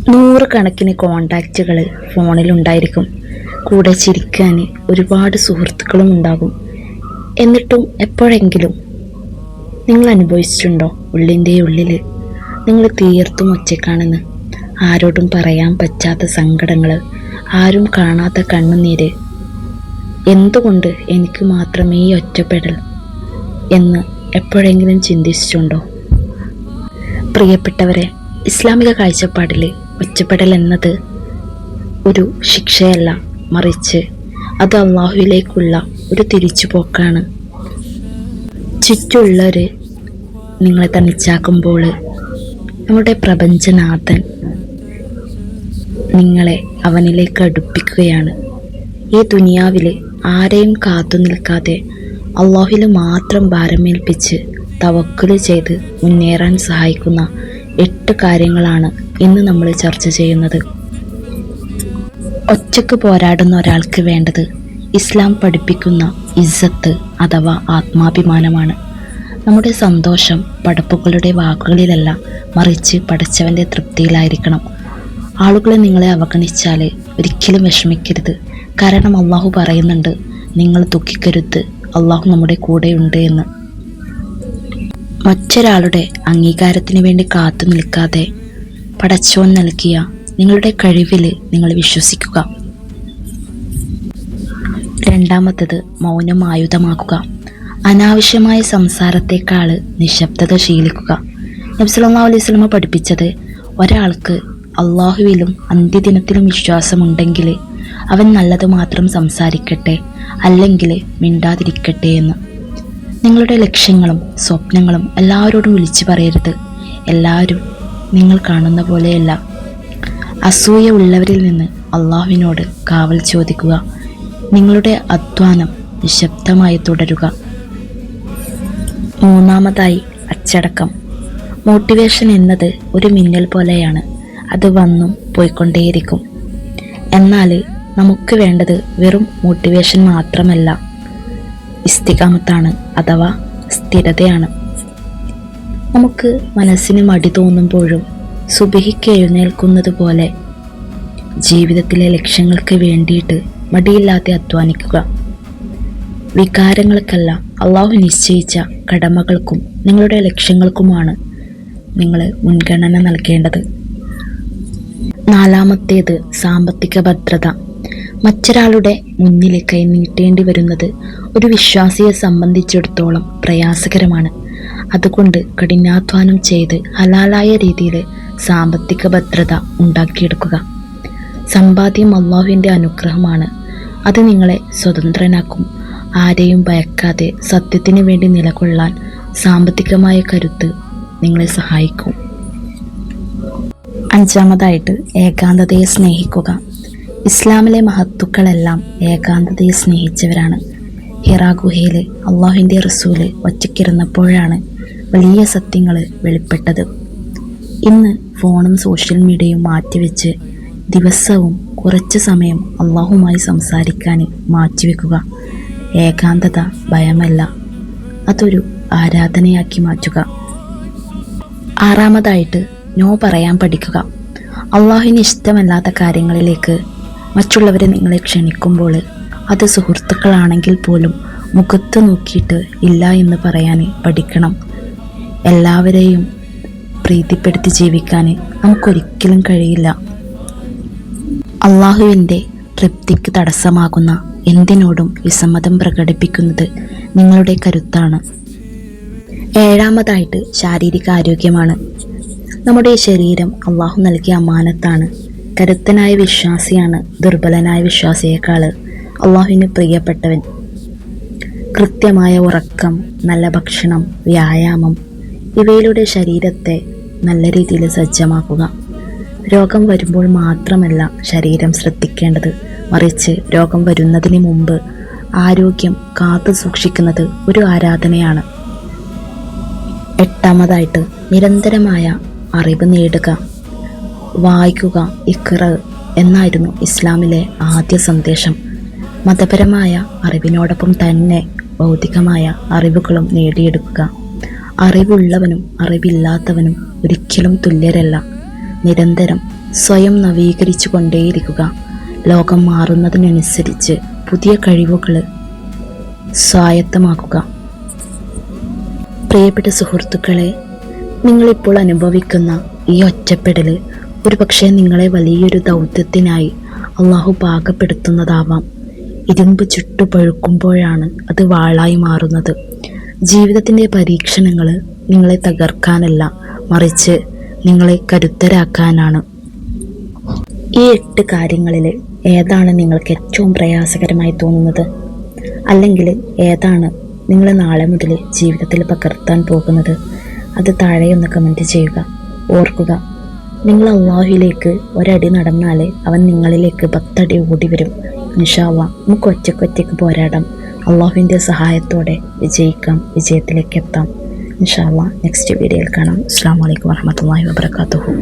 നൂറുകണക്കിന് കോണ്ടാക്റ്റുകൾ ഫോണിലുണ്ടായിരിക്കും. കൂടെ ചിരിക്കാൻ ഒരുപാട് സുഹൃത്തുക്കളും ഉണ്ടാകും. എന്നിട്ടും എപ്പോഴെങ്കിലും നിങ്ങൾ അനുഭവിച്ചിട്ടുണ്ടോ ഉള്ളിൻ്റെ ഉള്ളിൽ നിങ്ങൾ തീർത്തും ഒറ്റയ്ക്കാണെന്ന്? ആരോടും പറയാൻ പറ്റാത്ത സങ്കടങ്ങൾ, ആരും കാണാത്ത കണ്ണുനീര്. എന്തുകൊണ്ട് എനിക്ക് മാത്രമേ ഈ ഒറ്റപ്പെടൽ എന്ന് എപ്പോഴെങ്കിലും ചിന്തിച്ചിട്ടുണ്ടോ? പ്രിയപ്പെട്ടവരെ, ഇസ്ലാമിക കാഴ്ചപ്പാടിൽ ഒറ്റപ്പെടൽ എന്നത് ഒരു ശിക്ഷയല്ല, മറിച്ച് അത് അള്ളാഹുവിലേക്കുള്ള ഒരു തിരിച്ചുപോക്കാണ്. ചുറ്റുള്ളവർ നിങ്ങളെ തനിച്ചാക്കുമ്പോൾ നമ്മുടെ പ്രപഞ്ചനാഥൻ നിങ്ങളെ അവനിലേക്ക് അടുപ്പിക്കുകയാണ്. ഈ ദുനിയാവിൽ ആരെയും കാത്തു നിൽക്കാതെ അള്ളാഹുവിൽ മാത്രം ഭാരമേൽപ്പിച്ച് തവക്കുൽ ചെയ്ത് മുന്നേറാൻ സഹായിക്കുന്ന 8 കാര്യങ്ങളാണ് ഇന്ന് നമ്മൾ ചർച്ച ചെയ്യുന്നത്. ഒറ്റയ്ക്ക് പോരാടുന്ന ഒരാൾക്ക് വേണ്ടത് ഇസ്ലാം പഠിപ്പിക്കുന്ന ഇസ്സത്ത് അഥവാ ആത്മാഭിമാനമാണ്. നമ്മുടെ സന്തോഷം പടപ്പുകളുടെ വാക്കുകളിലല്ല, മറിച്ച് പടച്ചവൻ്റെ തൃപ്തിയിലായിരിക്കണം. ആളുകളെ നിങ്ങളെ അവഗണിച്ചാൽ ഒരിക്കലും വിഷമിക്കരുത്. കാരണം അള്ളാഹു പറയുന്നുണ്ട്, നിങ്ങൾ ദുഃഖിക്കരുത്, അള്ളാഹു നമ്മുടെ കൂടെയുണ്ട് എന്ന്. മറ്റൊരാളുടെ അംഗീകാരത്തിന് വേണ്ടി കാത്തു നിൽക്കാതെ പടച്ചോൻ നൽകിയ നിങ്ങളുടെ കഴിവിൽ നിങ്ങൾ വിശ്വസിക്കുക. രണ്ടാമത്തത്, മൗനം ആയുധമാക്കുക. അനാവശ്യമായ സംസാരത്തെക്കാൾ നിശബ്ദത ശീലിക്കുക. നബി സല്ലല്ലാഹു അലൈഹി വസല്ലം പഠിപ്പിച്ചത്, ഒരാൾക്ക് അള്ളാഹുവിലും അന്ത്യദിനത്തിലും വിശ്വാസമുണ്ടെങ്കിൽ അവൻ നല്ലത് മാത്രം സംസാരിക്കട്ടെ, അല്ലെങ്കിൽ മിണ്ടാതിരിക്കട്ടെ എന്ന്. നിങ്ങളുടെ ലക്ഷ്യങ്ങളും സ്വപ്നങ്ങളും എല്ലാവരോടും വിളിച്ചു പറയരുത്. എല്ലാവരും നിങ്ങൾ കാണുന്ന പോലെയല്ല. അസൂയ ഉള്ളവരിൽ നിന്ന് അള്ളാഹുവിനോട് കാവൽ ചോദിക്കുക. നിങ്ങളുടെ അധ്വാനം നിശബ്ദമായി തുടരുക. മൂന്നാമതായി, അച്ചടക്കം. മോട്ടിവേഷൻ എന്നത് ഒരു മിന്നൽ പോലെയാണ്. അത് വന്നും പോയിക്കൊണ്ടേയിരിക്കും. എന്നാൽ നമുക്ക് വേണ്ടത് വെറും മോട്ടിവേഷൻ മാത്രമല്ല, ഇസ്തിഖാമത്താണ് അഥവാ സ്ഥിരതയാണ്. നമുക്ക് മനസ്സിന് മടി തോന്നുമ്പോഴും സുബഹിക്ക് എഴുന്നേൽക്കുന്നത് പോലെ ജീവിതത്തിലെ ലക്ഷ്യങ്ങൾക്ക് വേണ്ടിയിട്ട് മടിയില്ലാതെ അധ്വാനിക്കുക. വികാരങ്ങൾക്കല്ല, അള്ളാഹു നിശ്ചയിച്ച കടമകൾക്കും നിങ്ങളുടെ ലക്ഷ്യങ്ങൾക്കുമാണ് നിങ്ങൾ മുൻഗണന നൽകേണ്ടത്. നാലാമത്തേത്, സാമ്പത്തിക ഭദ്രത. മറ്റൊരാളുടെ മുന്നിൽ കൈ നീട്ടേണ്ടി വരുന്നത് ഒരു വിശ്വാസിയെ സംബന്ധിച്ചിടത്തോളം പ്രയാസകരമാണ്. അതുകൊണ്ട് കഠിനാധ്വാനം ചെയ്ത് ഹലാലായ രീതിയിൽ സാമ്പത്തിക ഭദ്രത ഉണ്ടാക്കിയെടുക്കുക. സമ്പാദ്യം അള്ളാഹുവിൻ്റെ അനുഗ്രഹമാണ്. അത് നിങ്ങളെ സ്വതന്ത്രനാക്കും. ആരെയും ഭയക്കാതെ സത്യത്തിന് വേണ്ടി നിലകൊള്ളാൻ സാമ്പത്തികമായ കരുത്ത് നിങ്ങളെ സഹായിക്കും. അഞ്ചാമതായിട്ട്, ഏകാന്തതയെ സ്നേഹിക്കുക. ഇസ്ലാമിലെ മഹത്തുക്കളെല്ലാം ഏകാന്തതയെ സ്നേഹിച്ചവരാണ്. ഹിറാ ഗുഹയിൽ അള്ളാഹുവിൻ്റെ റസൂല് ഒറ്റയ്ക്കിരുന്നപ്പോഴാണ് വലിയ സത്യങ്ങൾ വെളിപ്പെട്ടത്. ഇന്ന് ഫോണും സോഷ്യൽ മീഡിയയും മാറ്റിവെച്ച് ദിവസവും കുറച്ച് സമയം അള്ളാഹുമായി സംസാരിക്കാൻ മാറ്റിവെക്കുക. ഏകാന്തത ഭയമല്ല, അതൊരു ആരാധനയാക്കി മാറ്റുക. ആറാമതായിട്ട്, നോ പറയാൻ പഠിക്കുക. അള്ളാഹുവിന് ഇഷ്ടമല്ലാത്ത കാര്യങ്ങളിലേക്ക് മറ്റുള്ളവരെ നിങ്ങളെ ക്ഷണിക്കുമ്പോൾ അത് സുഹൃത്തുക്കളാണെങ്കിൽ പോലും മുഖത്ത് നോക്കിയിട്ട് ഇല്ല എന്ന് പറയാൻ പഠിക്കണം. എല്ലാവരെയും പ്രീതിപ്പെടുത്തി ജീവിക്കാൻ നമുക്കൊരിക്കലും കഴിയില്ല. അള്ളാഹുവിൻ്റെ തൃപ്തിക്ക് തടസ്സമാകുന്ന എന്തിനോടും വിസമ്മതം പ്രകടിപ്പിക്കുന്നത് നിങ്ങളുടെ കരുത്താണ്. ഏഴാമതായിട്ട്, ശാരീരിക ആരോഗ്യമാണ്. നമ്മുടെ ശരീരം അള്ളാഹു നൽകിയ അമാനത്താണ്. കരുത്തനായ വിശ്വാസിയാണ് ദുർബലനായ വിശ്വാസിയേക്കാൾ അള്ളാഹുവിന് പ്രിയപ്പെട്ടവൻ. കൃത്യമായ ഉറക്കം, നല്ല ഭക്ഷണം, വ്യായാമം ഇവയിലൂടെ ശരീരത്തെ നല്ല രീതിയിൽ സജ്ജമാക്കുക. രോഗം വരുമ്പോൾ മാത്രമല്ല ശരീരം ശ്രദ്ധിക്കേണ്ടത്, മറിച്ച് രോഗം വരുന്നതിന് മുമ്പ് ആരോഗ്യം കാത്തു സൂക്ഷിക്കുന്നത് ഒരു ആരാധനയാണ്. എട്ടാമതായിട്ട്, നിരന്തരമായ അറിവ് നേടുക. വായിക്കുക, ഇഖ്റ എന്നായിരുന്നു ഇസ്ലാമിലെ ആദ്യ സന്ദേശം. മതപരമായ അറിവിനോടൊപ്പം തന്നെ ഭൗതികമായ അറിവുകളും നേടിയെടുക്കുക. അറിവുള്ളവനും അറിവില്ലാത്തവനും ഒരിക്കലും തുല്യരല്ല. നിരന്തരം സ്വയം നവീകരിച്ചു കൊണ്ടേയിരിക്കുക. ലോകം മാറുന്നതിനനുസരിച്ച് പുതിയ കഴിവുകൾ സ്വായത്തമാക്കുക. പ്രിയപ്പെട്ട സുഹൃത്തുക്കളെ, നിങ്ങളിപ്പോൾ അനുഭവിക്കുന്ന ഈ ഒറ്റപ്പെടൽ ഒരുപക്ഷെ നിങ്ങളെ വലിയൊരു ദൗത്യത്തിനായി അള്ളാഹു പാകപ്പെടുത്തുന്നതാവാം. ഇരുമ്പ് ചുട്ടുപഴുക്കുമ്പോഴാണ് അത് വാളായി മാറുന്നത്. ജീവിതത്തിൻ്റെ പരീക്ഷണങ്ങൾ നിങ്ങളെ തകർക്കാനല്ല, മറിച്ച് നിങ്ങളെ കരുത്തരാക്കാനാണ്. ഈ 8 കാര്യങ്ങളിൽ ഏതാണ് നിങ്ങൾക്ക് ഏറ്റവും പ്രയാസകരമായി തോന്നുന്നത്? അല്ലെങ്കിൽ ഏതാണ് നിങ്ങൾ നാളെ മുതൽ ജീവിതത്തിൽ പകർത്താൻ പോകുന്നത്? അത് താഴെയൊന്ന് കമൻറ്റ് ചെയ്യുക. ഓർക്കുക, നിങ്ങൾ അള്ളാഹുവിലേക്ക് ഒരടി നടന്നാൽ അവൻ നിങ്ങളിലേക്ക് 10 അടി ഓടി വരും. ഇൻഷാ അല്ലാഹ് നമുക്ക് ഒറ്റയ്ക്ക് പോരാടാം. അള്ളാഹുവിൻ്റെ സഹായത്തോടെ വിജയിക്കാം, വിജയത്തിലേക്ക് എത്താം. ഇൻഷാ അല്ലാഹ് നെക്സ്റ്റ് വീഡിയോയിൽ കാണാം. അസ്സലാമു അലൈക്കും വറഹ്മത്തുള്ളാഹി വബറകാതുഹു.